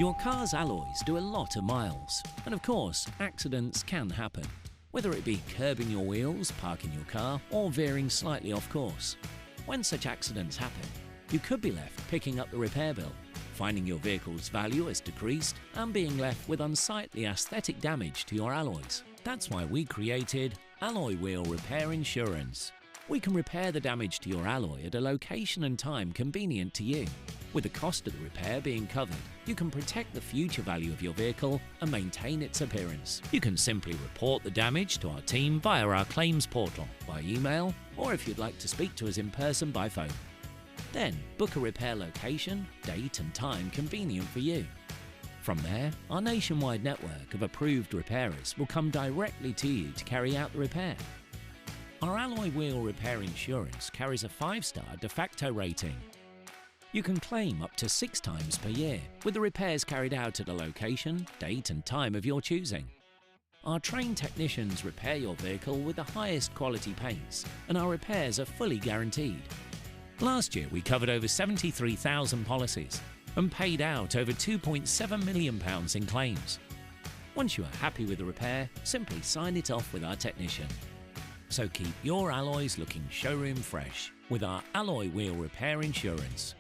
Your car's alloys do a lot of miles, and of course, accidents can happen. Whether it be curbing your wheels, parking your car, or veering slightly off course. When such accidents happen, you could be left picking up the repair bill, finding your vehicle's value has decreased, and being left with unsightly aesthetic damage to your alloys. That's why we created Alloy Wheel Repair Insurance. We can repair the damage to your alloy at a location and time convenient to you. With the cost of the repair being covered, you can protect the future value of your vehicle and maintain its appearance. You can simply report the damage to our team via our claims portal, by email, or if you'd like to speak to us in person by phone. Then book a repair location, date and time convenient for you. From there, our nationwide network of approved repairers will come directly to you to carry out the repair. Our Alloy Wheel Repair Insurance carries a 5-star de facto rating. You can claim up to 6 times per year, with the repairs carried out at a location, date and time of your choosing. Our trained technicians repair your vehicle with the highest quality paints, and our repairs are fully guaranteed. Last year we covered over 73,000 policies and paid out over £2.7 million in claims. Once you are happy with the repair, simply sign it off with our technician. So keep your alloys looking showroom fresh with our Alloy Wheel Repair Insurance.